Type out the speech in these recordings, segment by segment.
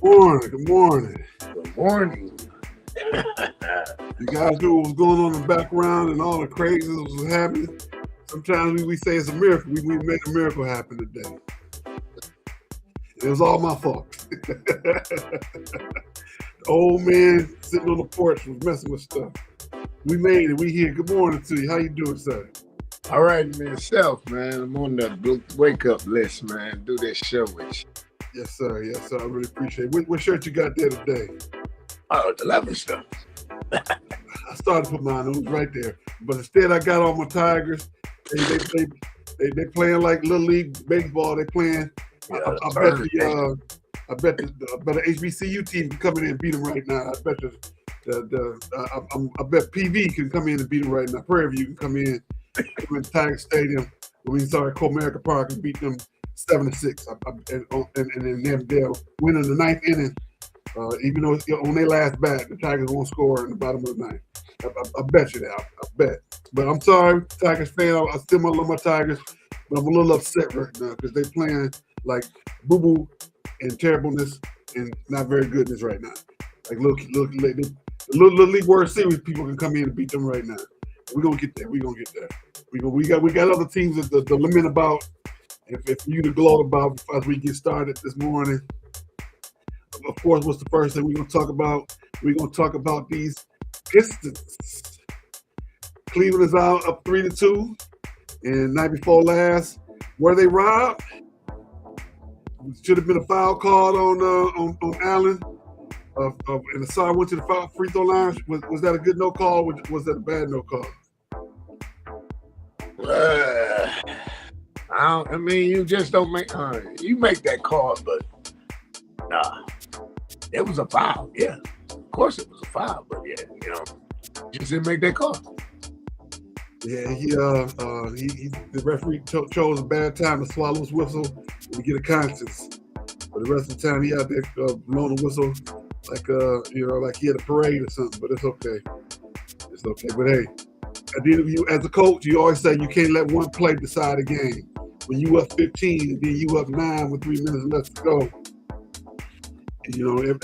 morning. Good morning. Good morning. You guys knew what was going on in the background and all the craziness was happening. Sometimes we say it's a miracle. We made a miracle happen today. It was all my fault. The old man sitting on the porch was messing with stuff. We made it. We here. Good morning to you. How you doing, sir? All right, myself, man. I'm on the wake-up list, man. Do this show with you. Yes, sir. Yes, sir. I really appreciate it. What shirt you got there today? Oh, the leather stuff. I started to put mine. It was right there. But instead, I got on my Tigers. They playing like Little League baseball. They playing. Yeah, I bet the HBCU team can come in and beat them right now. I bet I bet PV can come in and beat them right now. Prairie View can come in Tiger Stadium. Comerica Park and beat them 7-6. And then they'll win in the ninth inning. Even though it's on their last bat, the Tigers won't score in the bottom of the ninth. I bet you that. I bet. But I'm sorry, Tigers fan. I still love my Tigers, but I'm a little upset right now because they're playing like boo-boo and terribleness and not very goodness right now. Like look, the little league World Series people can come in and beat them right now. We're gonna get there. We got other teams to lament about. If you to gloat about as we get started this morning. Of course, what's the first thing we're gonna talk about? We're gonna talk about these Pistons. Cleveland is out up 3-2, and night before last, were they robbed? Should have been a foul called on Allen. And the side went to the free throw line. Was that a good no call? Was that a bad no call? I mean, you just don't make. You make that call, but nah, it was a foul. Yeah, of course it was a foul, but yeah, just didn't make that call. Yeah, the referee chose a bad time to swallow his whistle and get a conscience. For the rest of the time, he out there blowing the whistle like he had a parade or something. But it's okay. It's okay. But hey, at the end of you, as a coach, you always say you can't let one play decide a game. When you up 15 and then you up 9 with 3 minutes left to go. And, if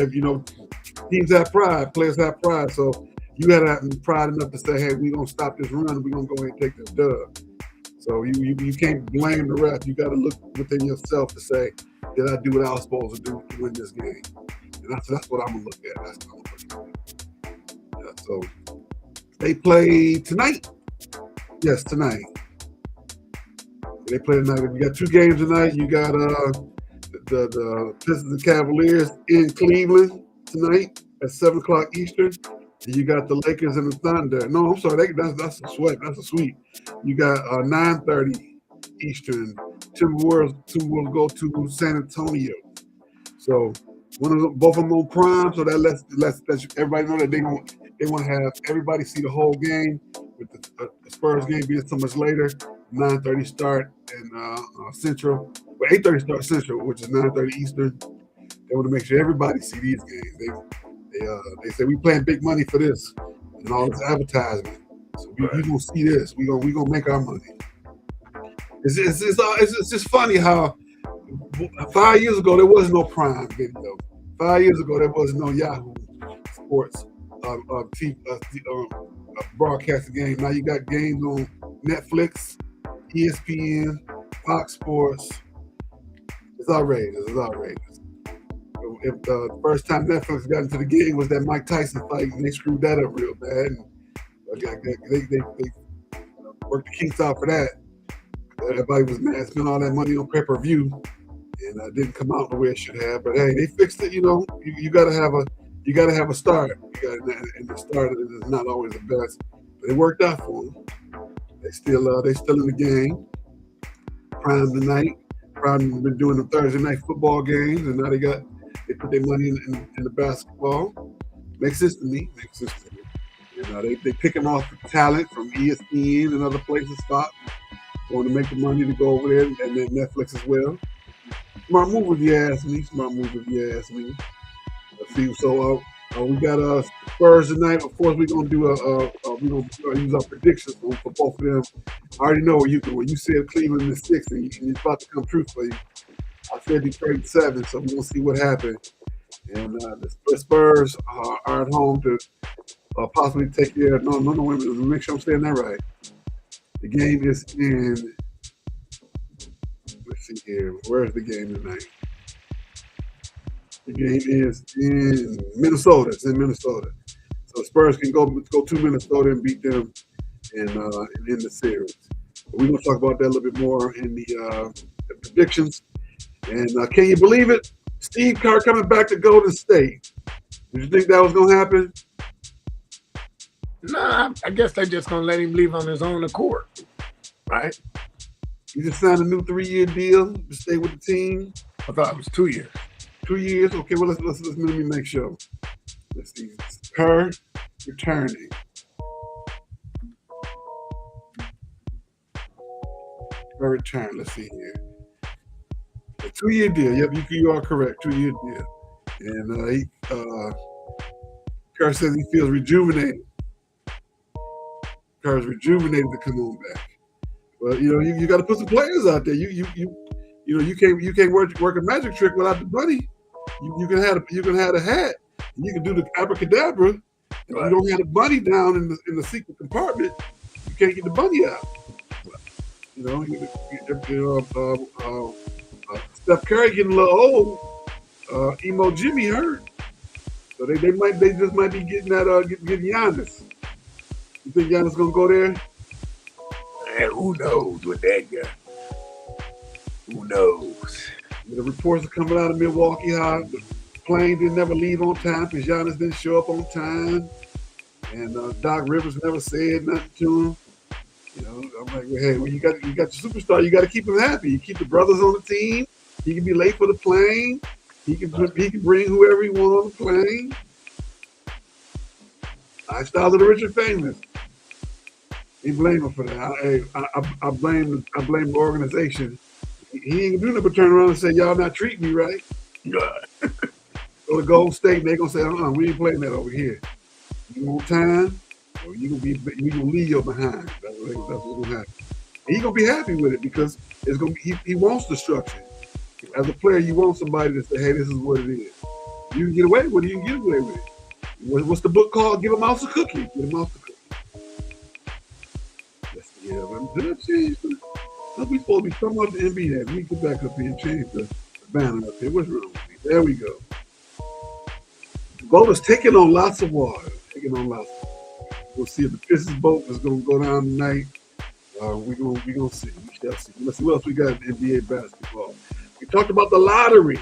teams have pride, players have pride. So you got to have pride enough to say, hey, we're going to stop this run. We're going to go ahead and take this dub. So you can't blame the ref. You got to look within yourself to say, did I do what I was supposed to do to win this game? And that's what I'm going to look at. That's what I'm going to look at. Yeah, so they play tonight. Yes, tonight. They play tonight. You got 2 games tonight. You got the Pistons and Cavaliers in Cleveland tonight at 7 o'clock Eastern. And you got the Lakers and the Thunder. No, I'm sorry. That's a sweat. That's a sweep. You got 9:30 Eastern. Timberwolves go to San Antonio. So both of them on prime. So that lets everybody know that they want to have everybody see the whole game. With the Spurs game being so much later, 9:30 start in Central. Well, 8:30 start Central, which is 9:30 Eastern. They want to make sure everybody see these games. They say we paying big money for this and all this advertisement. So we gonna see this. We gonna make our money. It's just funny how 5 years ago there was no Prime Video. 5 years ago there was no Yahoo Sports broadcasting game. Now you got games on Netflix, ESPN, Fox Sports. It's outrageous. If the first time Netflix got into the game was that Mike Tyson fight, and they screwed that up real bad. And they worked the kinks out for that. Everybody was mad, spent all that money on pay-per-view, and didn't come out the way it should have. But hey, they fixed it. You gotta have a start. And the start is not always the best, but it worked out for them. They still in the game. Prime tonight. Prime been doing the Thursday night football games, and now they put their money in the basketball. Makes sense to me. They picking off the talent from ESPN and other places. Fox going to make the money to go over there, and then Netflix as well. Smart move if you ask me. Let's see. So we got Spurs tonight. Of course, we're gonna do we're gonna use our predictions for both of them. I already know when you said Cleveland in 6, and it's about to come true for you. I said Detroit 7, so we're gonna see what happened. And the Spurs are at home to possibly take care of. No, wait a minute. Make sure I'm saying that right. The game is in. Let's see here. Where's the game tonight? The game is in Minnesota. It's in Minnesota. So Spurs can go to Minnesota and beat them and end the series. We're going to talk about that a little bit more in the predictions. And can you believe it? Steve Kerr coming back to Golden State. Did you think that was going to happen? Nah, I guess they're just going to let him leave on his own accord, right? He just signed a new 3-year deal to stay with the team. I thought it was 2 years. 2 years? Okay, well, let's let me make sure. Let's see. Kerr returning. Kerr return. Let's see here. A 2-year deal. Yep, you are correct. 2-year deal. And Kerr says he feels rejuvenated. Kerr's rejuvenated to come on back. Well, you got to put some players out there. You can't work a magic trick without the bunny. You can have a hat. You can do the abracadabra. If you don't have the bunny down in the secret compartment, you can't get the bunny out. Steph Curry getting a little old. Emo Jimmy hurt, so they just might be getting Giannis. You think Giannis gonna go there? Man, who knows with that guy? Who knows? The reports are coming out of Milwaukee how the plane didn't never leave on time because Giannis didn't show up on time, and Doc Rivers never said nothing to him. I'm like, well, hey, when you got your superstar, you got to keep him happy. You keep the brothers on the team. He can be late for the plane. He can bring whoever he wants on the plane. Lifestyles of the rich and famous. Ain't blame him for that. I blame the organization. He ain't gonna do nothing but turn around and say, y'all not treating me right. Go to Golden State, they're gonna say, we ain't playing that over here. You on time, or you gonna leave your behind. That's what's gonna happen. And he gonna be happy with it because he wants the structure. As a player, you want somebody to say, hey, this is what it is. You can get away with it, you can get away with it. What's the book called? Give a mouse a cookie. Give a mouse a cookie. Did I change the? We supposed to be talking about the NBA. Let me get back up here and change the banner up here. What's wrong with me? There we go. The boat is taking on lots of water. We'll see if the Pistons boat is going to go down tonight. We're gonna see. We shall see. Let's see what else we got in NBA basketball. We talked about the lottery.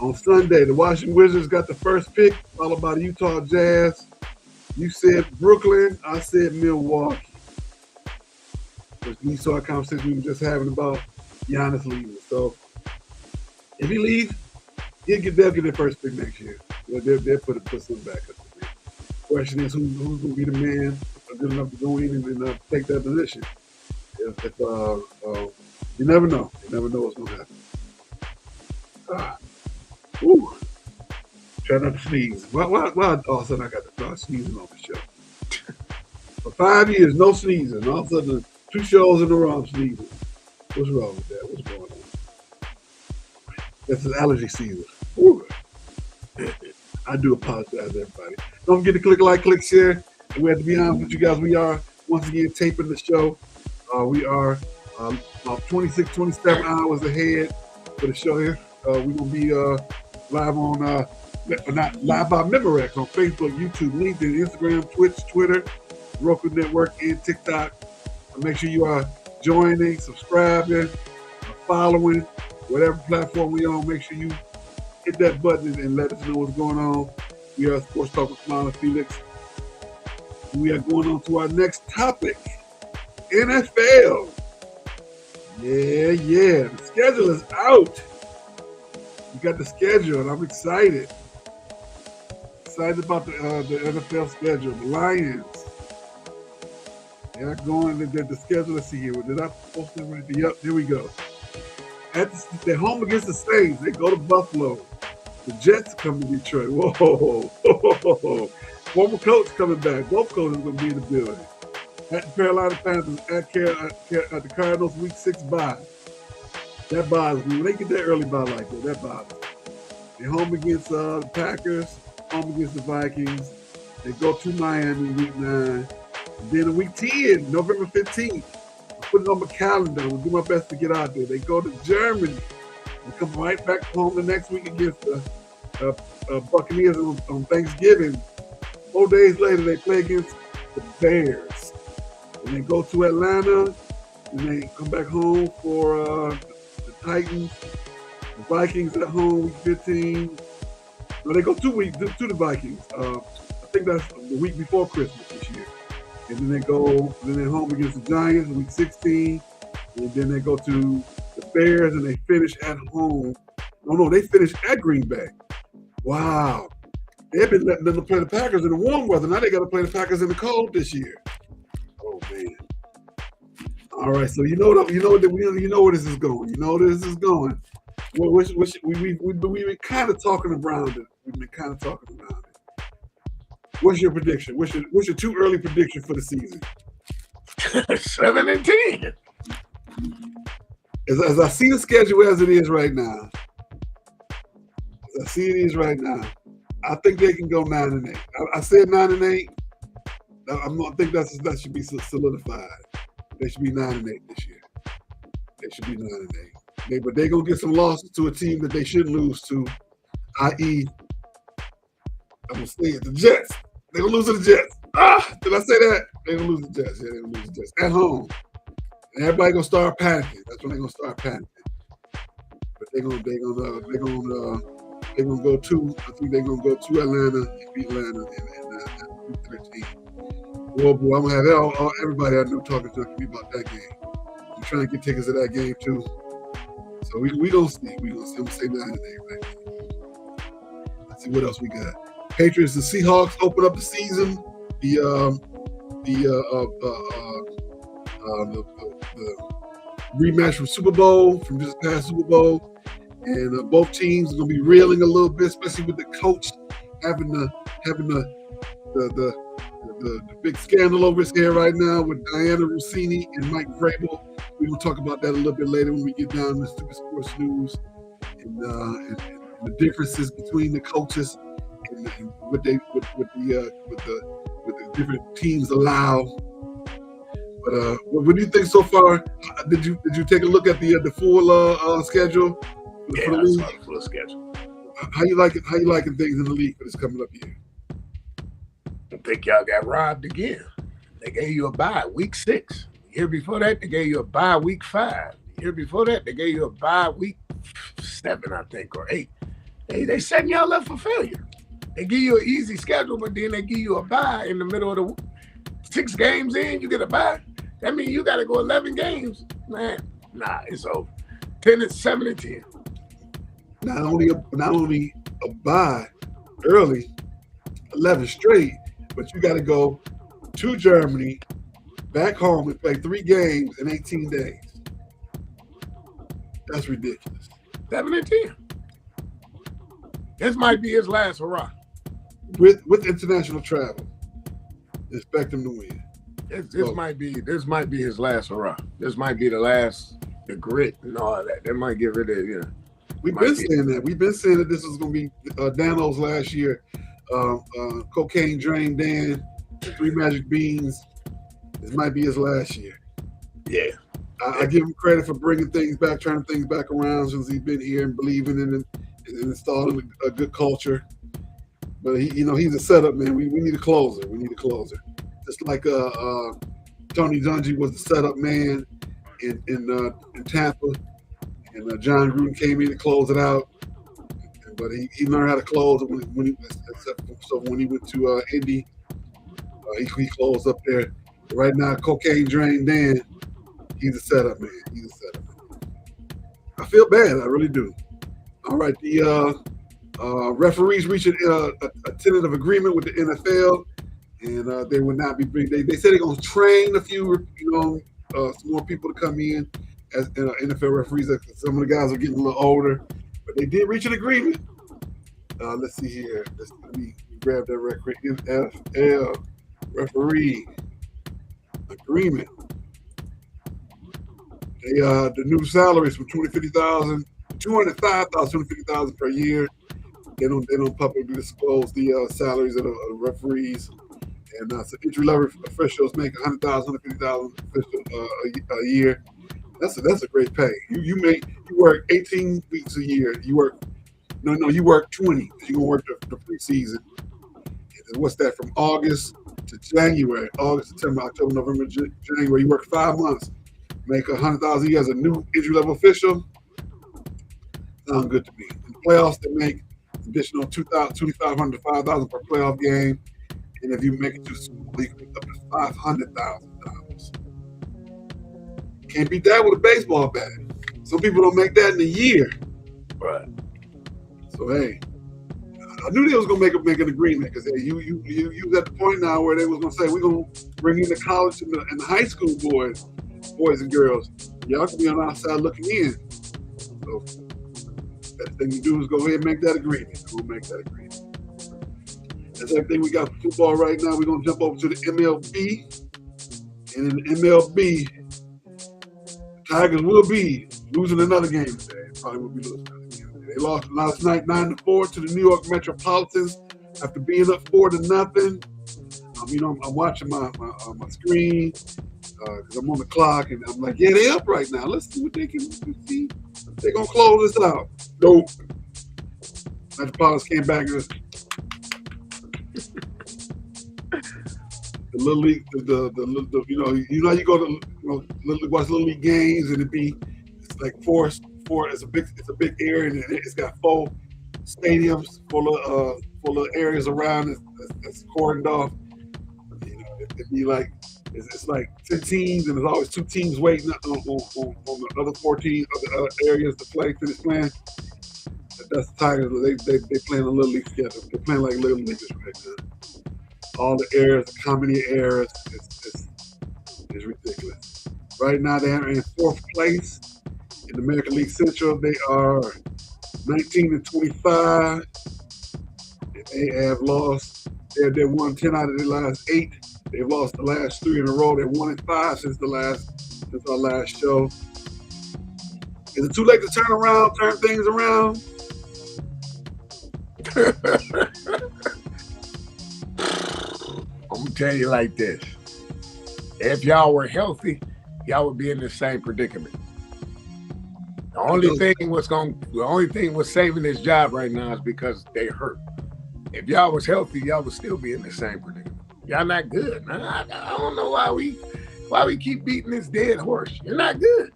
On Sunday, the Washington Wizards got the first pick, followed by the Utah Jazz. You said Brooklyn. I said Milwaukee. We saw a conversation we were just having about Giannis leaving. So if he leaves, they'll get their first pick next year. They'll put something back up. The question is who's going to be the man good enough to go in and take that position. You never know. You never know what's going to happen. Try not to sneeze. Why all of a sudden I got to start sneezing on the show? For 5 years, no sneezing. All of a sudden, 2 shows in a row I'm sneezing. What's wrong with that? What's going on? That's an allergy season. Woo. I do apologize, everybody. Don't forget to click like, click share. And we have to be honest with you guys. We are, once again, taping the show. We are about 26, 27 hours ahead for the show here. We're going to be live on, not live by Memorex on Facebook, YouTube, LinkedIn, Instagram, Twitch, Twitter, Roku Network, and TikTok. Make sure you are joining, subscribing, following, whatever platform we on. Make sure you hit that button and let us know what's going on. We are Sports Talk with Kamau Felix. We are going on to our next topic, NFL. Yeah. The schedule is out. We got the schedule, and I'm excited. Excited about the NFL schedule. The Lions. They're going to the schedule. Let's see here. Did I post it right there? Yep, here we go. They're home against the Saints. They go to Buffalo. The Jets come to Detroit. Whoa. Former coach coming back. Both coaches are going to be in the building. At the Carolina Panthers, at the Cardinals, week 6 bye. That bothers me. When they get that early bye like that bothers me. They're home against the Packers, home against the Vikings. They go to Miami week 9. And then in week 10, November 15th, I put it on my calendar. I'll do my best to get out there. They go to Germany. They come right back home the next week against the Buccaneers on Thanksgiving. 4 days later, they play against the Bears. And they go to Atlanta, and they come back home for the Titans. The Vikings at home, week 15. No, they go 2 weeks to the Vikings. I think that's the week before Christmas this year. And then they're home against the Giants week 16. And then they go to the Bears and they finish at home. No, they finish at Green Bay. Wow. They've been letting them play the Packers in the warm weather. Now they got to play the Packers in the cold this year. Oh man. All right, so you know where this is going. You know where this is going. We've been kind of talking around it. What's your prediction? What's your too early prediction for the season? 7-10. As I see the schedule as it is right now, I think they can go 9-8. I said 9-8. I think that should be solidified. They should be 9-8 this year. They should be 9-8. But they're gonna get some losses to a team that they shouldn't lose to, i.e., I'm gonna say it, the Jets. They're gonna lose to the Jets. Did I say that? They're gonna lose the Jets. Yeah, they're gonna lose the Jets at home. And everybody gonna start panicking. That's when they're gonna start panicking. But they're gonna go to. I think they're gonna go to Atlanta and beat Atlanta in 13. Boy, I'm gonna have everybody I know talking to me about that game. I'm trying to get tickets to that game too. So we gonna see. I'm gonna say 9-8 right now. Let's see what else we got. Patriots and Seahawks open up the season. The rematch from Super Bowl, from just past Super Bowl, and both teams are gonna be reeling a little bit, especially with the coach having the big scandal over his head right now with Diana Rossini and Mike Vrabel. We're gonna talk about that a little bit later when we get down to the Stoopid Sports news and the differences between the coaches and what the different teams allow. But what do you think so far? Did you take a look at the full schedule? Yeah, I saw the full schedule. How you liking things in the league for this coming up year? I think y'all got robbed again. They gave you a bye week 6. The year before that, they gave you a bye week 5. The year before that, they gave you a bye week 7, I think, or 8. They setting y'all up for failure. They give you an easy schedule, but then they give you a bye in the middle of the 6 games in, you get a bye. That means you got to go 11 games. Man, nah, it's over. 7-10. Not only a bye early, 11 straight, but you got to go to Germany, back home, and play 3 games in 18 days. That's ridiculous. 7-10. This might be his last hurrah. With international travel, expect him to win. This might be his last hurrah. This might be the grit and all that. They might get rid of it. Yeah. We've been saying that. We've been saying that this was going to be Dano's last year. Cocaine Drain Dan, 3 Magic Beans. This might be his last year. Yeah. I give him credit for bringing things back, turning things back around since he's been here and believing in it and installing a good culture. But he's a setup man. We need a closer. Just like Tony Dungy was the setup man in Tampa, and John Gruden came in to close it out. But he learned how to close when he went to Indy, he closed up there. But right now, Cocaine Drain Dan, he's a setup man. I feel bad. I really do. All right, the referees reached a tentative agreement with the NFL, and they would not be bringing. They said they're going to train a few, some more people to come in as NFL referees. Some of the guys are getting a little older, but they did reach an agreement. Let's see here. Let me grab that record. NFL referee agreement. The new salaries from $205,000 per year They don't publicly disclose the salaries of the referees. And so entry level officials make $100,000, $150,000 a year. That's a great pay. You work 18 weeks a year. You work 20. You're gonna work the preseason. And what's that, from August to January? August, September, October, November, January. You work 5 months. Make $100,000 a year as a new entry level official. Sounds good to me. In the playoffs, they make additional $2,500 to $5,000 per playoff game. And if you make it to the Super Bowl, you can make up to $500,000. Can't beat that with a baseball bat. Some people don't make that in a year. Right. So hey, I knew they was gonna make an agreement, because you at the point now where they was gonna say, we're gonna bring in the college and the high school boys and girls. Y'all can be on the outside looking in. So best thing to do is go ahead and make that agreement. We'll make that agreement. That's everything we got for football right now. We're gonna jump over to the MLB, and in the MLB, the Tigers will be losing another game today. Probably will be losing another game today. They lost last night 9-4 to the New York Metropolitans after being up 4-0. I'm watching my screen because I'm on the clock, and I'm like, yeah, they up right now. Let's see what they can see. They're gonna close this out. Nope. Metropolitans came back and the little league, you go to watch little league games, and it's like four. It's a big area, and it's got 4 stadiums full of areas around it that's cordoned off. It'd be like it's like 10 teams, and there's always 2 teams waiting on the other 14 other areas to finish playing. That's the Tigers. They playing a little league together. They're playing like little leaguers right now. All the errors, the comedy errors, it's ridiculous. Right now, they are in 4th place in the American League Central. They are 19-25. And they have lost. They won 10 out of their last 8. They've lost the last 3 in a row. They're 1-5 since our last show. Is it too late to turn things around? I'm gonna tell you like this: if y'all were healthy, y'all would be in the same predicament. The only thing was saving this job right now is because they hurt. If y'all was healthy, y'all would still be in the same predicament. Y'all not good. I don't know why we keep beating this dead horse. You're not good.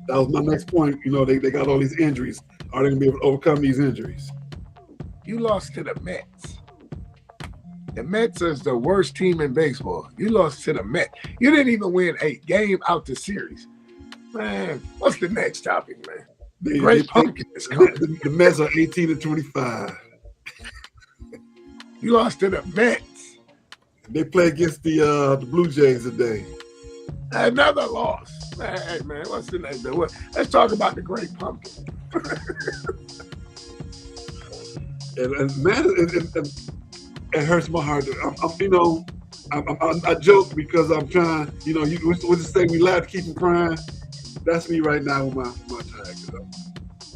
That was my next point. They got all these injuries. Are they gonna be able to overcome these injuries? You lost to the Mets. The Mets is the worst team in baseball. You lost to the Mets. You didn't even win a game out the series. Man, what's the next topic, man? The Great Pumpkin is coming. The Mets are 18-25. You lost to the Mets. They play against the Blue Jays today. Another loss. Hey, man, what's the next? Let's talk about the Great Pumpkin. and man, it hurts my heart. I joke because I'm trying. We just say we laugh to keep from crying. That's me right now with my Tigers.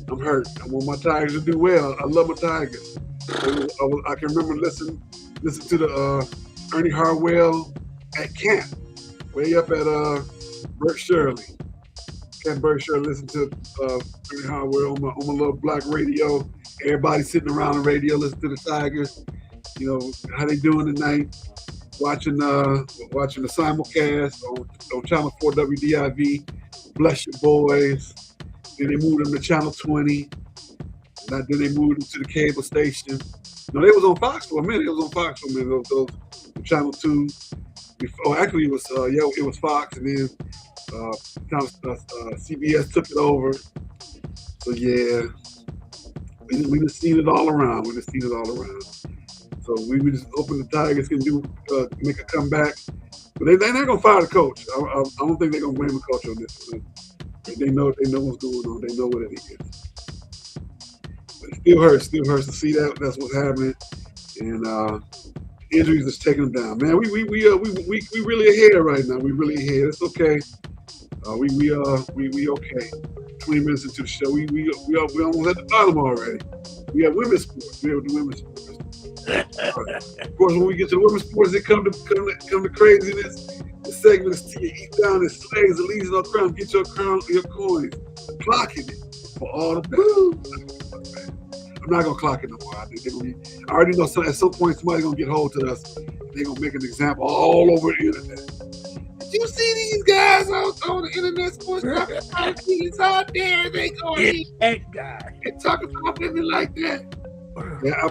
I'm hurt. I want my Tigers to do well. I love my Tigers. I can remember listen to the Ernie Harwell at camp, way up at Bert Shirley. Camp Bert Shirley. Listen to Ernie Harwell on my little black radio. Everybody sitting around the radio, listening to the Tigers. How they doing tonight? Watching the simulcast on Channel 4 WDIV. Bless your boys. Then they moved them to Channel 20. Then they moved them to the cable station. No, they was on Fox for a minute. Those Channel 2. Actually, it was Fox, and then CBS took it over. So yeah, we just seen it all around. So we just hoping the Tigers can make a comeback. But they're not gonna fire the coach. I don't think they're gonna blame the coach on this. They know what's going on. They know what it is. But it still hurts to see that. That's what's happening. And injuries is taking them down. Man, we really ahead right now. We really ahead. It's okay. We okay. 20 minutes into the show. We almost at the bottom already. We have women's sports. We have the women's sports. Of course, when we get to the women's sports, it come to craziness. The segment is till you eat down and slaves the leaves no crown. Get your coins, clocking it for all the best. I'm not gonna clock it no more. I already know at some point somebody's gonna get hold to us. They're gonna make an example all over the internet. Did you see these guys on the internet sports talking out there? They going that guy and talking about women like that. Yeah,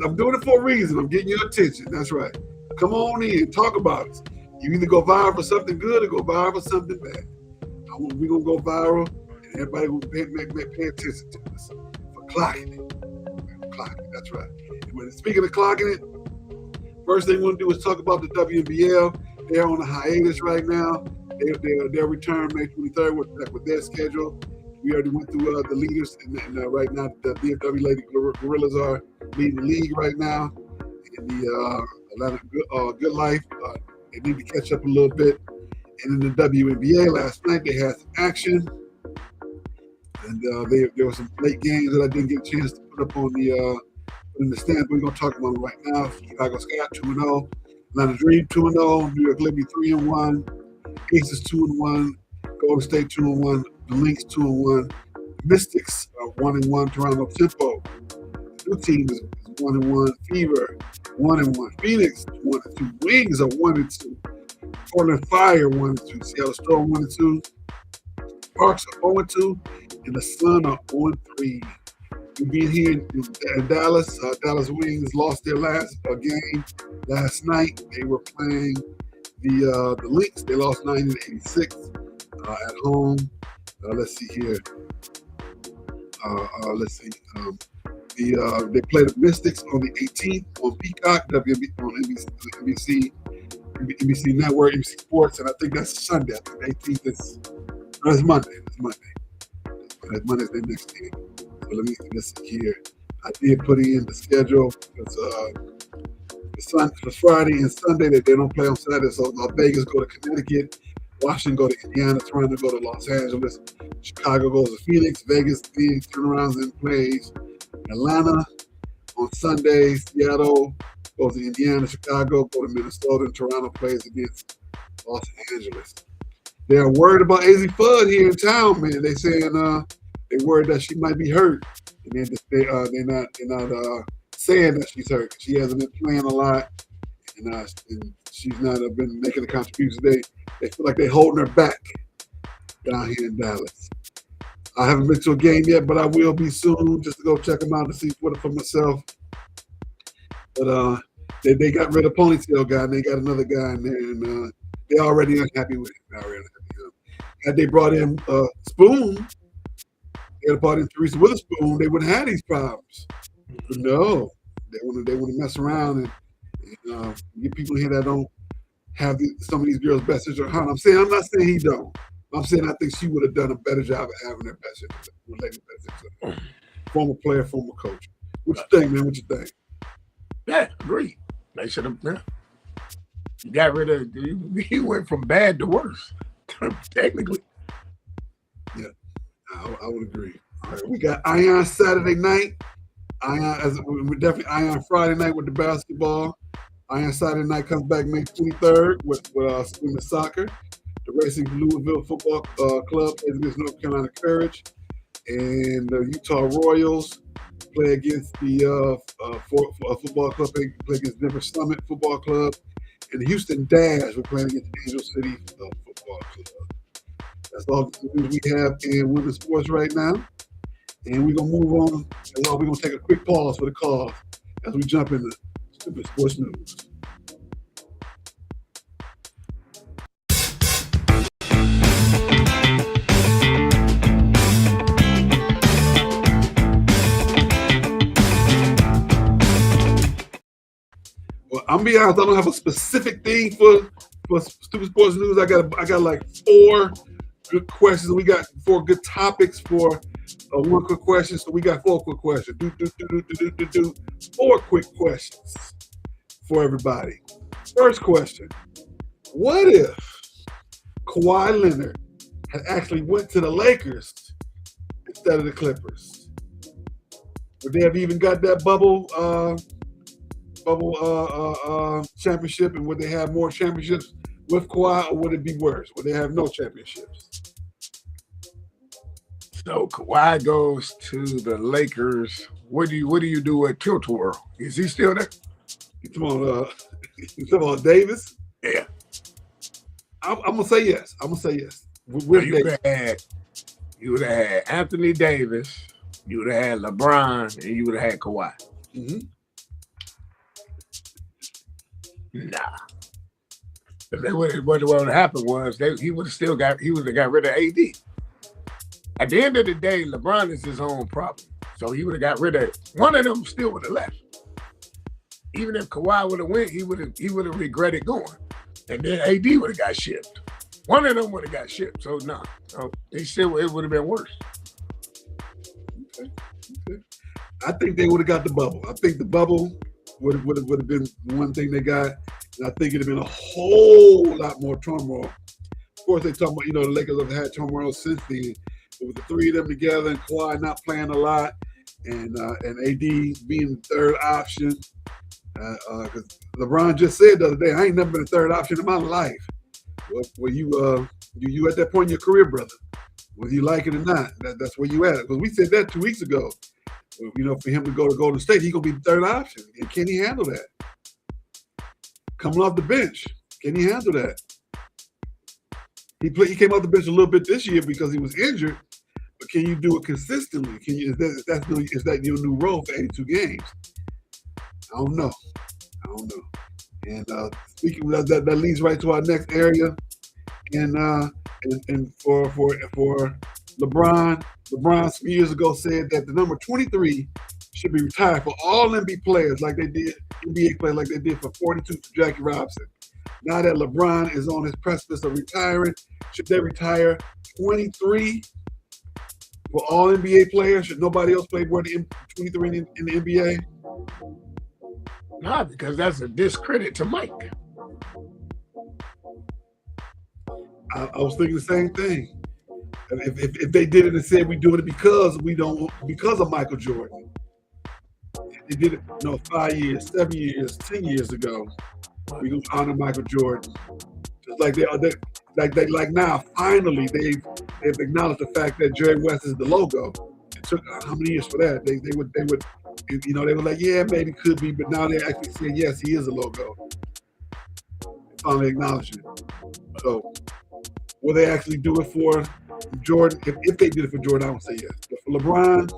I'm doing it for a reason. I'm getting your attention. That's right. Come on in, talk about it. You either go viral for something good or go viral for something bad. We're gonna go viral, and everybody will pay attention to us for clocking it. That's right. And speaking of clocking it, first thing we want to do is talk about the WNBA. They're on a hiatus right now. They'll return May 23rd with their schedule. We already went through the leaders, and right now the DFW Lady Gorillas are leading the league right now. And the Atlanta Good Life, they need to catch up a little bit. And in the WNBA last night, they had some action. And there were some late games that I didn't get a chance to put up on in the stands. We're going to talk about them right now. Chicago Sky 2-0, Atlanta Dream 2-0, New York Liberty 3-1, Aces 2-1, Golden State 2-1, the Lynx 2-1, Mystics 1-1, Toronto Tempo. The new team is 1-1, Fever 1-1, Phoenix 1-2, Wings are 1-2, Portland Fire 1-2, Seattle Storm 1-2, Sparks are 0-2, and the Sun are 0-3. We've been here in Dallas. Dallas Wings lost their last game last night. They were playing the Lynx. They lost 90-86 at home. Let's see here. They play the Mystics on the 18th on Peacock, WNBA, on NBC Network, NBC Sports, and I think that's Sunday. I think the 18th is Monday. It's Monday. That's Monday's their next game. So let's see here. I did put in the schedule because for Friday and Sunday they don't play on Saturday. So Vegas go to Connecticut, Washington go to Indiana, Toronto go to Los Angeles, Chicago goes to Phoenix, Vegas then turnarounds and plays Atlanta on Sunday, Seattle goes to Indiana, Chicago go to Minnesota, and Toronto plays against Los Angeles. They're worried about AZ Fudd here in town, man. They saying they worried that she might be hurt, and they're not saying that she's hurt. She hasn't been playing a lot, and she's not been making the contributions. They feel like they're holding her back down here in Dallas. I haven't been to a game yet, but I will be soon just to go check them out and see for myself. But they got rid of Ponytail guy, and they got another guy in there, and they're already unhappy with him. Had they brought in Spoon, they had brought in Teresa Witherspoon, they wouldn't have these problems. But no, they want to mess around and get people here that don't have some of these girls' best interest. I'm not saying he don't. I'm saying I think she would have done a better job of having their best interest, related best interest. Former player, former coach. What you think, man? What you think? Yeah, agreed. They should have. Yeah. You got rid of. He went from bad to worse. Technically. Yeah, I would agree. All right, we got Ion Saturday night. We're definitely Ion Friday night with the basketball. Ion Saturday night comes back May 23rd with women's soccer. The Racing Louisville Football Club plays against North Carolina Courage, and the Utah Royals play against the football club. Play against Denver Summit Football Club, and the Houston Dash we're playing against Angel City Football Club. That's all the news we have in women's sports right now, and we're gonna move on. We're gonna take a quick pause for the cause as we jump into Stoopid Sports News. Well, I'm be honest, I don't have a specific thing for Stoopid Sports News. I got like 4 good questions. We got 4 good topics for 1 quick question. So we got 4 quick questions. 4 quick questions for everybody. First question: what if Kawhi Leonard had actually went to the Lakers instead of the Clippers? Would they have even got that bubble championship, and would they have more championships with Kawhi, or would it be worse? Would they have no championships? So Kawhi goes to the Lakers. What do you do with Tilt World? Is he still there? You talking about Davis? Yeah. I'm gonna say yes. You would have had Anthony Davis, you would have had LeBron, and you would have had Kawhi. Mm-hmm. Nah. What would have happened was he would have got rid of AD. At the end of the day, LeBron is his own problem. So he would have got rid of it. One of them still would have left. Even if Kawhi would have went, he would have regretted going. And then AD would have got shipped. One of them would have got shipped. So no. It would have been worse. Okay. I think they would have got the bubble. I think the bubble would have been one thing they got. And I think it'd have been a whole lot more turmoil. Of course, they talk about, the Lakers have had turmoil since then. But with the three of them together and Kawhi not playing a lot, and AD being the third option, because LeBron just said the other day, I ain't never been a third option in my life. Well, you at that point in your career, brother, whether you like it or not, that's where you at. Because we said that 2 weeks ago. For him to go to Golden State, he's gonna be the third option. And can he handle that? Coming off the bench, can he handle that? He came off the bench a little bit this year because he was injured, but can you do it consistently? Is that your new role for 82 games? I don't know. And speaking of that leads right to our next area, and for LeBron a few years ago said that the number 23 should be retired for all NBA players like they did for 42 for Jackie Robinson. Now that LeBron is on his precipice of retiring, should they retire 23 for all NBA players? Should nobody else play more than 23 in the NBA? No, because that's a discredit to Mike. I was thinking the same thing. If they did it and said we doing it because of Michael Jordan, they did it 5 years, 7 years, 10 years ago. We gonna honor Michael Jordan, just like now. Finally, they've acknowledged the fact that Jerry West is the logo. It took how many years for that? They would they were like, yeah, maybe could be, but now they actually saying yes, he is a logo. They finally acknowledged it. So will they actually do it for Jordan? If they did it for Jordan, I would say yes. But for LeBron,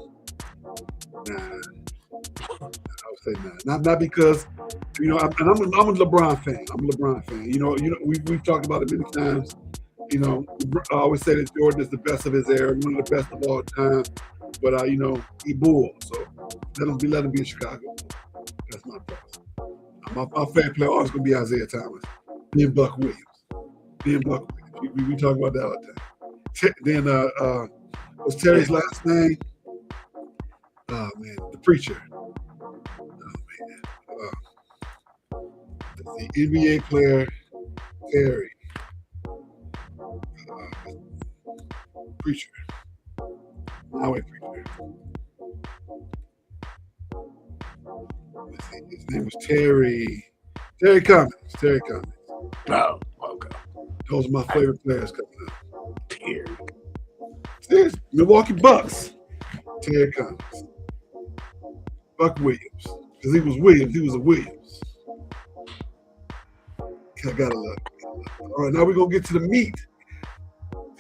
nah. I would say nah. Not because I'm a LeBron fan. We've talked about it many times. I always say that Jordan is the best of his era, one of the best of all time. But he bull, so let him be in Chicago. That's my thoughts. My favorite player always gonna be Isaiah Thomas, then Buck Williams. We talk about that all the time. Then what's Terry's last name? Oh man, the preacher. Oh man, the NBA player Terry. Preacher. Highway preacher. Let's see. His name was Terry Cummings. Oh, okay. Those are my favorite players coming up. Terry. There's Milwaukee Bucks. Terry Cummings. Buck Williams. Because he was Williams. He was a Williams. I gotta love it. All right, now we're going to get to the meat.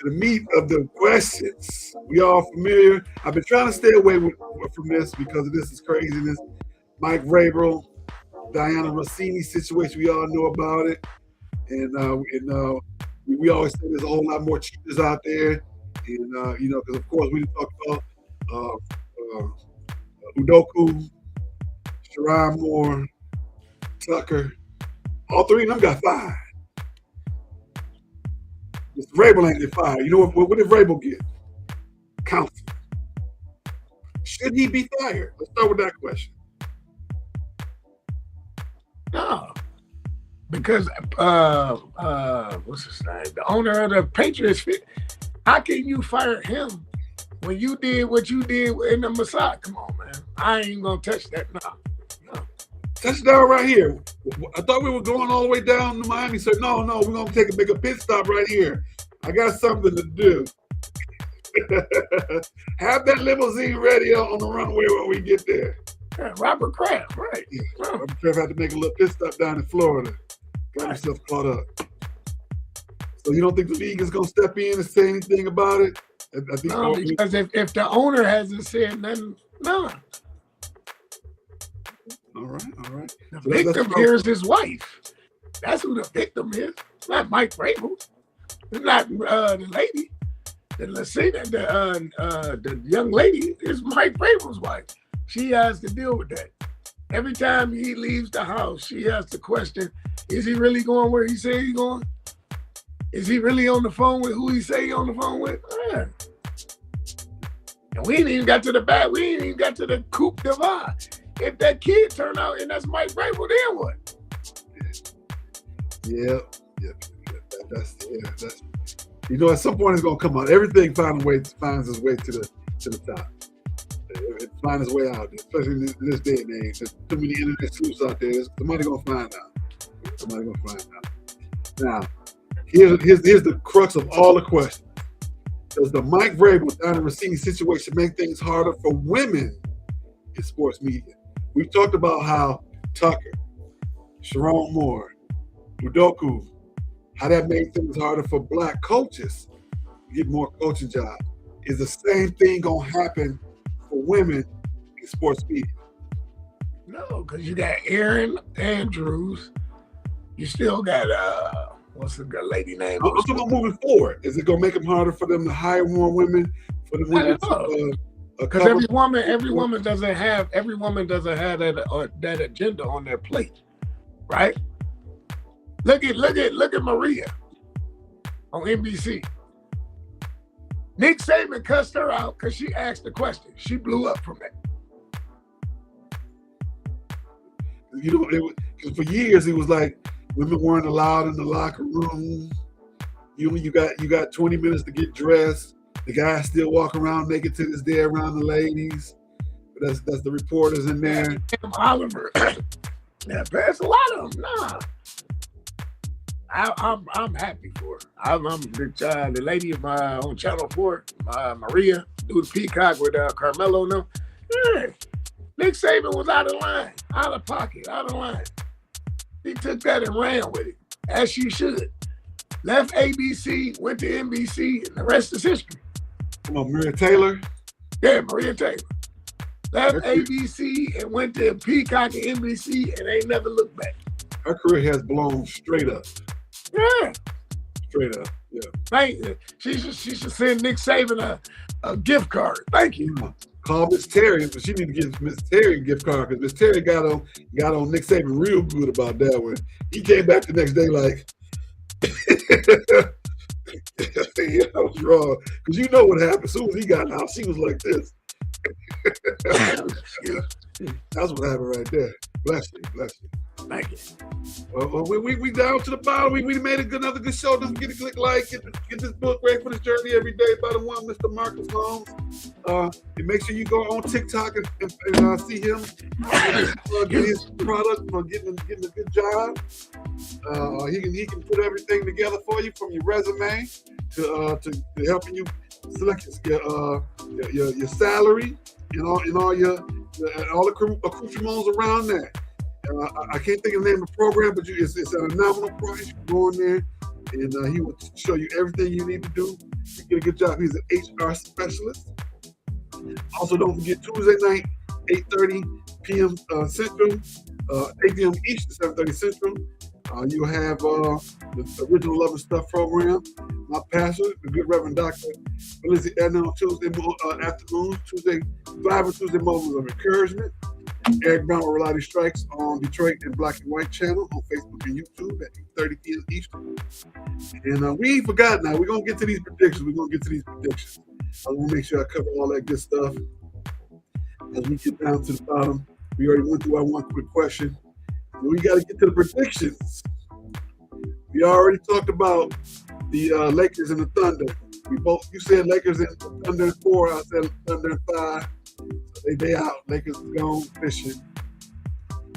The meat of the questions. We all familiar. I've been trying to stay away from this because of this is craziness. Mike Vrabel, Diana Rossini situation. We all know about it, and we always say there's a whole lot more cheaters out there, and because of course we talk about Udoku, Sharon Moore, Tucker. All three of them got fired. Mr. Vrabel ain't get fired. You know what did Vrabel get? Counsel. Should he be fired? Let's start with that question. No. Because what's his name? The owner of the Patriots, how can you fire him when you did what you did in the massage, come on, man. I ain't gonna touch that now. No. Touchdown right here. I thought we were going all the way down to Miami. Said, no, we're gonna make a pit stop right here. I got something to do. Have that limousine ready on the runway when we get there. Yeah, Robert Kraft, right? Yeah. Robert Kraft had to make a little pit stop down in Florida. Got himself caught up. So you don't think the league is gonna step in and say anything about it? I think no, because if the owner hasn't said nothing, no. All right. The victim here is his wife. That's who the victim is. It's not Mike Vrabel. It's not the lady. The young lady is Mike Vrabel's wife. She has to deal with that. Every time he leaves the house, she has to question, is he really going where he say he's going? Is he really on the phone with who he say he on the phone with? Yeah. And we ain't even got to the back. We ain't even got to the coupe de va. If that kid turn out and that's Mike Vrabel, then what? Yeah. That's you know, at some point it's gonna come out. Everything finds its way to the top. It finds its way out, especially in this day and age. There's too many internet sleuths out there. Somebody's gonna find out. Now, here's the crux of all the questions. Does the Mike Vrabel down in Rossini situation make things harder for women in sports media? We've talked about how Tucker, Sharon Moore, Udoku, how that made things harder for black coaches to get more coaching jobs. Is the same thing gonna happen for women in sports media? No, because you got Aaron Andrews. You still got what's the lady name? I'm talking about moving forward. Is it gonna make them harder for them to hire more women? For the women because every woman doesn't have that agenda on their plate, right? Look at Maria on NBC. Nick Saban cussed her out because she asked the question. She blew up from that. You know, because for years it was like women weren't allowed in the locker room. You got 20 minutes to get dressed. The guys still walk around naked to this day around the ladies. But that's the reporters in there. Oliver. Yeah, there's a lot of them. Nah. I'm happy for her. I'm the lady on Channel 4, Maria, do the Peacock with Carmelo and them. Yeah. Nick Saban was out of line, out of pocket, out of line. He took that and ran with it, as she should. Left ABC, went to NBC, and the rest is history. Come on, Maria Taylor? Yeah, Maria Taylor. Left ABC and went to Peacock and NBC and ain't never looked back. Her career has blown straight up. Yeah. Straight up, yeah. Thank you. She should send Nick Saban a gift card. Thank you. Call Miss Terry, but she need to give Miss Terry a gift card because Miss Terry got on Nick Saban real good about that one. He came back the next day like, yeah, I was wrong. Because you know what happened. As soon as he got out, she was like this. That's what happened right there. Bless you. Thank you. Well, we down to the bottom. We made another good show. Don't forget to click like, get this book ready for this journey every day by the one, Mr. Marcus Holmes. And make sure you go on TikTok and see him get his product for getting a good job. He can put everything together for you from your resume to helping you select your salary and all the accoutrements around that. I can't think of the name of the program, but it's at a nominal price. You go in there, and he will show you everything you need to do to get a good job. He's an HR specialist. Also, don't forget Tuesday night, 8:30 p.m. Central, 8 p.m. Eastern, 7:30 Central. You'll have the Original Love and Stuff program. My pastor, the good Reverend Dr. Felicity Edna on Tuesday afternoons, Five and Tuesday moments of encouragement. Eric Brown with Reality Strikes on Detroit and Black and White channel on Facebook and YouTube at 8:30 p.m. Eastern. And we ain't forgotten now. We're going to get to these predictions. I want to make sure I cover all that good stuff. As we get down to the bottom, we already went through our one quick question. And we got to get to the predictions. We already talked about the Lakers and the Thunder. You said Lakers in Thunder in 4. I said Thunder in 5. So they out. Lakers is gone fishing.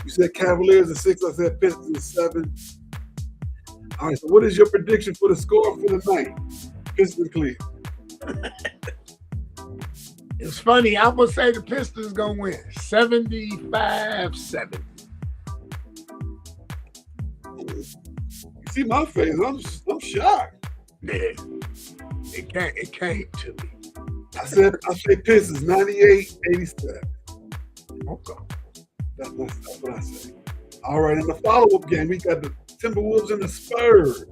You said Cavaliers in 6. I said Pistons in 7. All right. So what is your prediction for the score for the night? Pistons Cleveland. It's funny. I'm gonna say the Pistons gonna win 75-70. You see my face? I'm shocked. Yeah. It came to me. I say Pistons 98-87. Okay. That's what I say. All right, in the follow-up game, we got the Timberwolves and the Spurs.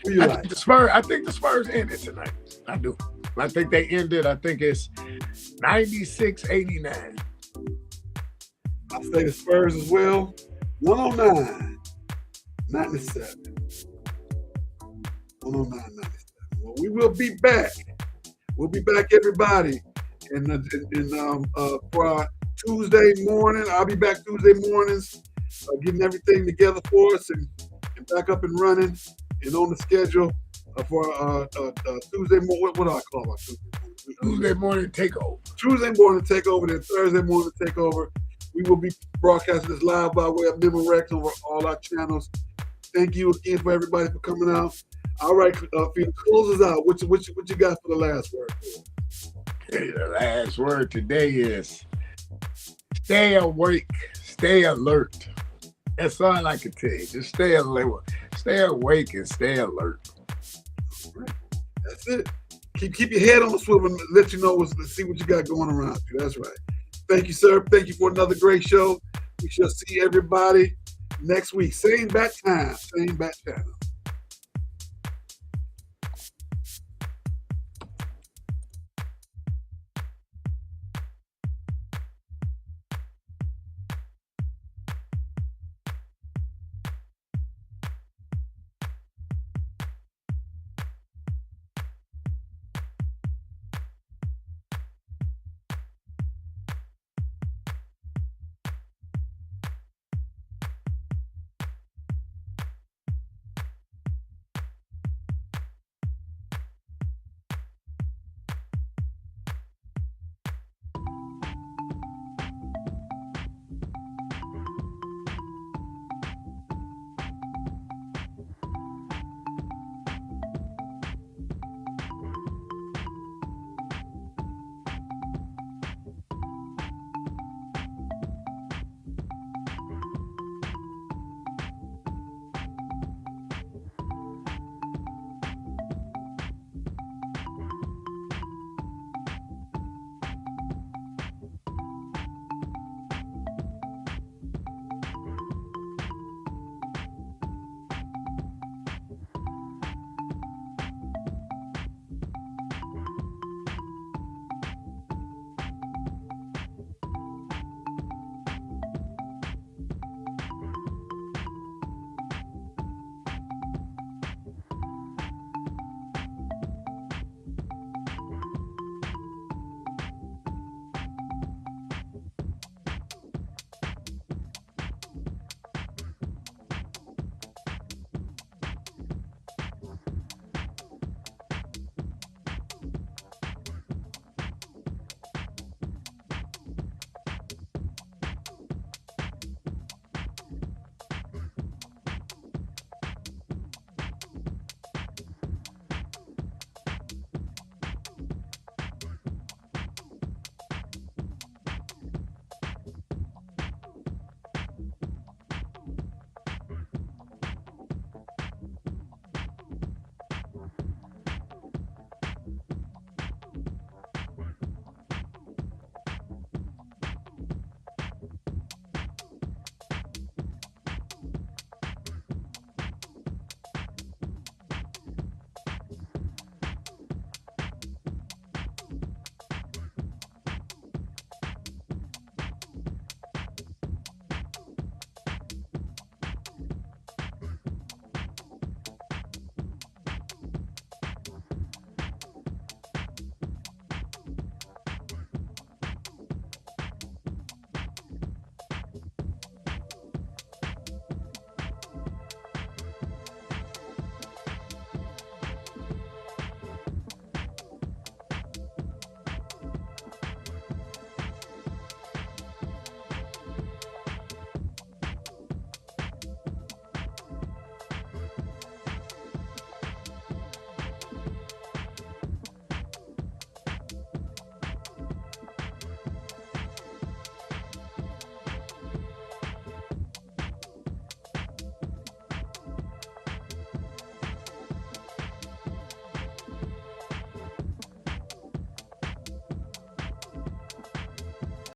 Who you like? I think the Spurs ended tonight. I do. I think they ended. I think it's 96-89. I say the Spurs as well. 109-97. 109-97. Well, we will be back. We'll be back, everybody. For our Tuesday morning, I'll be back Tuesday mornings, getting everything together for us and back up and running and on the schedule for Tuesday morning. What do I call our Tuesday morning takeover. Tuesday morning takeover, then Thursday morning takeover. We will be broadcasting this live by way of Memorex over all our channels. Thank you again for everybody for coming out. All right, Felix, close us out. What you got for the last word? Okay, the last word today is stay awake, stay alert. That's all I can tell you. Just stay alert, stay awake, and stay alert. All right. That's it. Keep your head on the swivel and let you know see what you got going around you. That's right. Thank you, sir. Thank you for another great show. We shall see everybody next week. Same bat time, same bat channel.